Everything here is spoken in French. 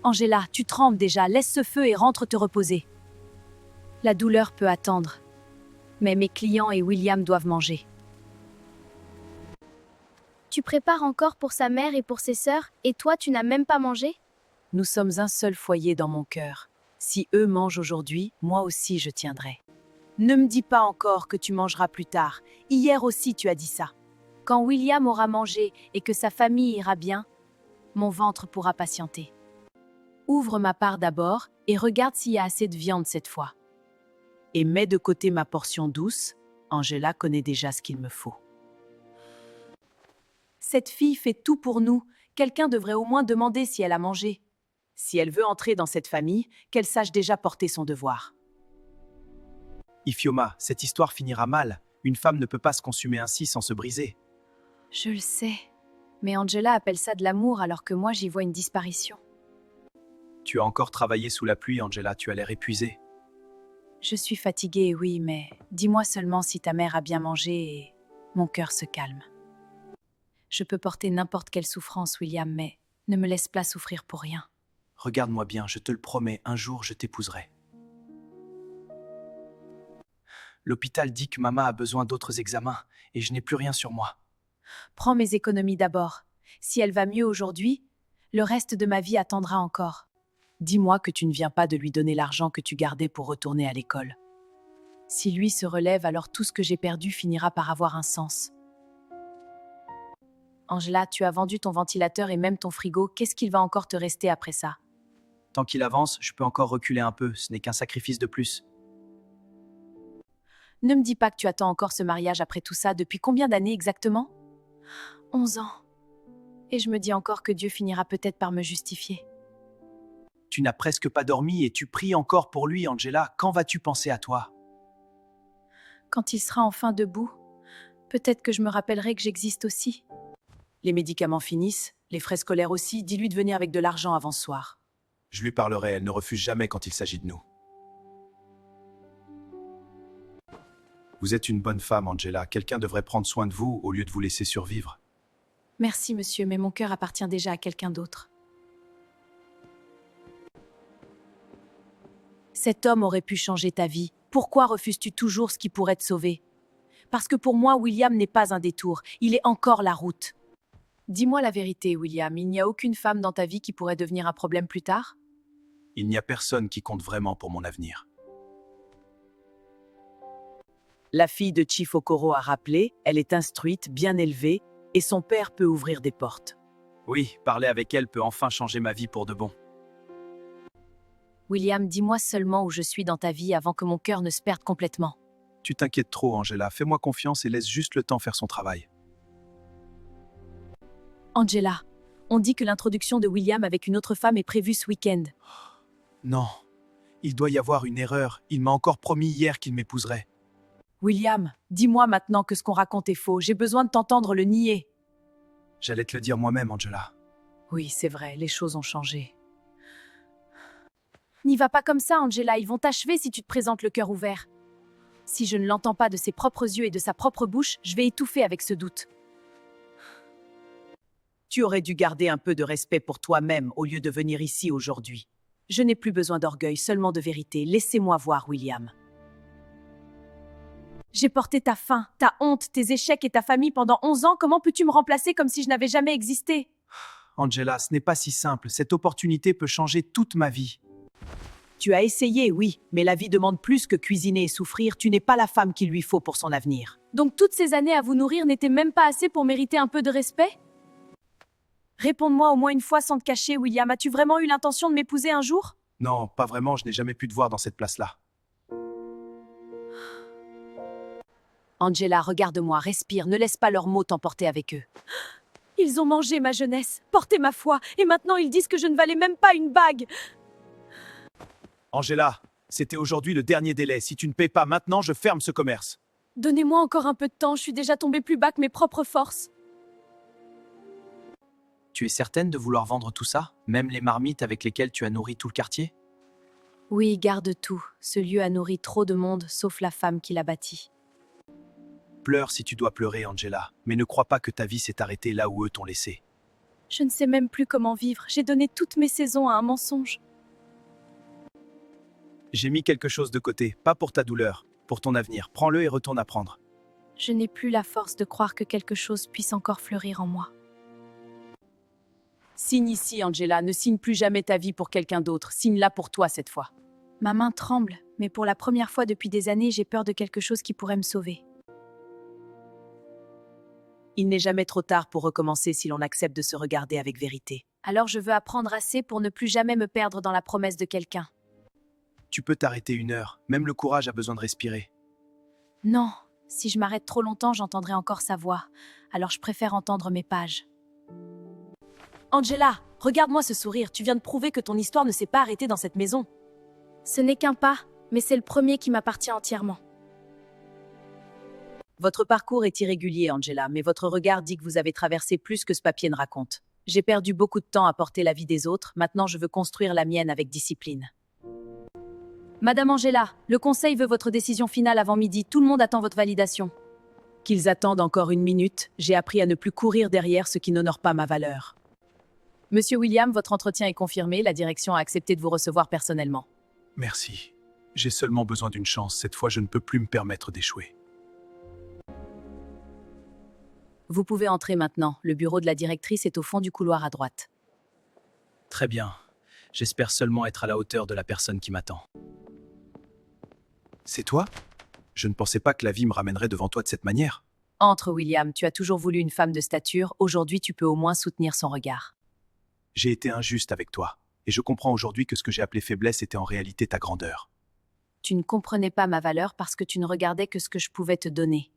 Angela, tu trembles déjà, laisse ce feu et rentre te reposer. La douleur peut attendre. Mais mes clients et William doivent manger. Tu prépares encore pour sa mère et pour ses sœurs, et toi tu n'as même pas mangé? Nous sommes un seul foyer dans mon cœur. Si eux mangent aujourd'hui, moi aussi je tiendrai. Ne me dis pas encore que tu mangeras plus tard. Hier aussi tu as dit ça. Quand William aura mangé et que sa famille ira bien, mon ventre pourra patienter. Ouvre ma part d'abord et regarde s'il y a assez de viande cette fois. Et mets de côté ma portion douce. Angela connaît déjà ce qu'il me faut. Cette fille fait tout pour nous. Quelqu'un devrait au moins demander si elle a mangé. Si elle veut entrer dans cette famille, qu'elle sache déjà porter son devoir. Ifioma, cette histoire finira mal. Une femme ne peut pas se consumer ainsi sans se briser. Je le sais. Mais Angela appelle ça de l'amour alors que moi j'y vois une disparition. Tu as encore travaillé sous la pluie, Angela, tu as l'air épuisée. Je suis fatiguée, oui, mais dis-moi seulement si ta mère a bien mangé et mon cœur se calme. Je peux porter n'importe quelle souffrance, William, mais ne me laisse pas souffrir pour rien. Regarde-moi bien, je te le promets, un jour je t'épouserai. L'hôpital dit que maman a besoin d'autres examens et je n'ai plus rien sur moi. Prends mes économies d'abord. Si elle va mieux aujourd'hui, le reste de ma vie attendra encore. Dis-moi que tu ne viens pas de lui donner l'argent que tu gardais pour retourner à l'école. Si lui se relève, alors tout ce que j'ai perdu finira par avoir un sens. Angela, tu as vendu ton ventilateur et même ton frigo, qu'est-ce qu'il va encore te rester après ça? Tant qu'il avance, je peux encore reculer un peu, ce n'est qu'un sacrifice de plus. Ne me dis pas que tu attends encore ce mariage après tout ça, depuis combien d'années exactement? 11 ans. Et je me dis encore que Dieu finira peut-être par me justifier. Tu n'as presque pas dormi et tu pries encore pour lui, Angela. Quand vas-tu penser à toi? Quand il sera enfin debout, peut-être que je me rappellerai que j'existe aussi. Les médicaments finissent, les frais scolaires aussi, dis-lui de venir avec de l'argent avant ce soir. Je lui parlerai, elle ne refuse jamais quand il s'agit de nous. Vous êtes une bonne femme, Angela. Quelqu'un devrait prendre soin de vous au lieu de vous laisser survivre. Merci, monsieur, mais mon cœur appartient déjà à quelqu'un d'autre. Cet homme aurait pu changer ta vie. Pourquoi refuses-tu toujours ce qui pourrait te sauver? Parce que pour moi, William n'est pas un détour. Il est encore la route. Dis-moi la vérité, William. Il n'y a aucune femme dans ta vie qui pourrait devenir un problème plus tard? Il n'y a personne qui compte vraiment pour mon avenir. La fille de Chief Okoro a rappelé, elle est instruite, bien élevée, et son père peut ouvrir des portes. Oui, parler avec elle peut enfin changer ma vie pour de bon. William, dis-moi seulement où je suis dans ta vie avant que mon cœur ne se perde complètement. Tu t'inquiètes trop, Angela. Fais-moi confiance et laisse juste le temps faire son travail. Angela, on dit que l'introduction de William avec une autre femme est prévue ce week-end. Non, il doit y avoir une erreur. Il m'a encore promis hier qu'il m'épouserait. William, dis-moi maintenant que ce qu'on raconte est faux. J'ai besoin de t'entendre le nier. J'allais te le dire moi-même, Angela. Oui, c'est vrai, les choses ont changé. N'y va pas comme ça, Angela. Ils vont t'achever si tu te présentes le cœur ouvert. Si je ne l'entends pas de ses propres yeux et de sa propre bouche, je vais étouffer avec ce doute. Tu aurais dû garder un peu de respect pour toi-même au lieu de venir ici aujourd'hui. Je n'ai plus besoin d'orgueil, seulement de vérité. Laissez-moi voir, William. J'ai porté ta faim, ta honte, tes échecs et ta famille pendant 11 ans. Comment peux-tu me remplacer comme si je n'avais jamais existé? Angela, ce n'est pas si simple. Cette opportunité peut changer toute ma vie. Tu as essayé, oui, mais la vie demande plus que cuisiner et souffrir. Tu n'es pas la femme qu'il lui faut pour son avenir. Donc toutes ces années à vous nourrir n'étaient même pas assez pour mériter un peu de respect? Réponds-moi au moins une fois sans te cacher, William. As-tu vraiment eu l'intention de m'épouser un jour? Non, pas vraiment, je n'ai jamais pu te voir dans cette place-là. Angela, regarde-moi, respire, ne laisse pas leurs mots t'emporter avec eux. Ils ont mangé ma jeunesse, porté ma foi, et maintenant ils disent que je ne valais même pas une bague. Angela, c'était aujourd'hui le dernier délai. Si tu ne paies pas maintenant, je ferme ce commerce. Donnez-moi encore un peu de temps, je suis déjà tombée plus bas que mes propres forces. Tu es certaine de vouloir vendre tout ça? Même les marmites avec lesquelles tu as nourri tout le quartier? Oui, garde tout. Ce lieu a nourri trop de monde, sauf la femme qui l'a bâti. Pleure si tu dois pleurer, Angela, mais ne crois pas que ta vie s'est arrêtée là où eux t'ont laissé. Je ne sais même plus comment vivre. J'ai donné toutes mes saisons à un mensonge. J'ai mis quelque chose de côté, pas pour ta douleur, pour ton avenir. Prends-le et retourne apprendre. Je n'ai plus la force de croire que quelque chose puisse encore fleurir en moi. Signe ici, Angela. Ne signe plus jamais ta vie pour quelqu'un d'autre. Signe-la pour toi cette fois. Ma main tremble, mais pour la première fois depuis des années, j'ai peur de quelque chose qui pourrait me sauver. Il n'est jamais trop tard pour recommencer si l'on accepte de se regarder avec vérité. Alors je veux apprendre assez pour ne plus jamais me perdre dans la promesse de quelqu'un. Tu peux t'arrêter 1 heure, même le courage a besoin de respirer. Non, si je m'arrête trop longtemps, j'entendrai encore sa voix. Alors je préfère entendre mes pages. Angela, regarde-moi ce sourire. Tu viens de prouver que ton histoire ne s'est pas arrêtée dans cette maison. Ce n'est qu'un pas, mais c'est le premier qui m'appartient entièrement. Votre parcours est irrégulier, Angela, mais votre regard dit que vous avez traversé plus que ce papier ne raconte. J'ai perdu beaucoup de temps à porter la vie des autres, maintenant je veux construire la mienne avec discipline. Madame Angela, le conseil veut votre décision finale avant midi, tout le monde attend votre validation. Qu'ils attendent encore 1 minute, j'ai appris à ne plus courir derrière ce qui n'honore pas ma valeur. Monsieur William, votre entretien est confirmé, la direction a accepté de vous recevoir personnellement. Merci. J'ai seulement besoin d'une chance, cette fois je ne peux plus me permettre d'échouer. Vous pouvez entrer maintenant, le bureau de la directrice est au fond du couloir à droite. Très bien. J'espère seulement être à la hauteur de la personne qui m'attend. C'est toi? Je ne pensais pas que la vie me ramènerait devant toi de cette manière. Entre, William, tu as toujours voulu une femme de stature, aujourd'hui tu peux au moins soutenir son regard. J'ai été injuste avec toi, et je comprends aujourd'hui que ce que j'ai appelé faiblesse était en réalité ta grandeur. Tu ne comprenais pas ma valeur parce que tu ne regardais que ce que je pouvais te donner.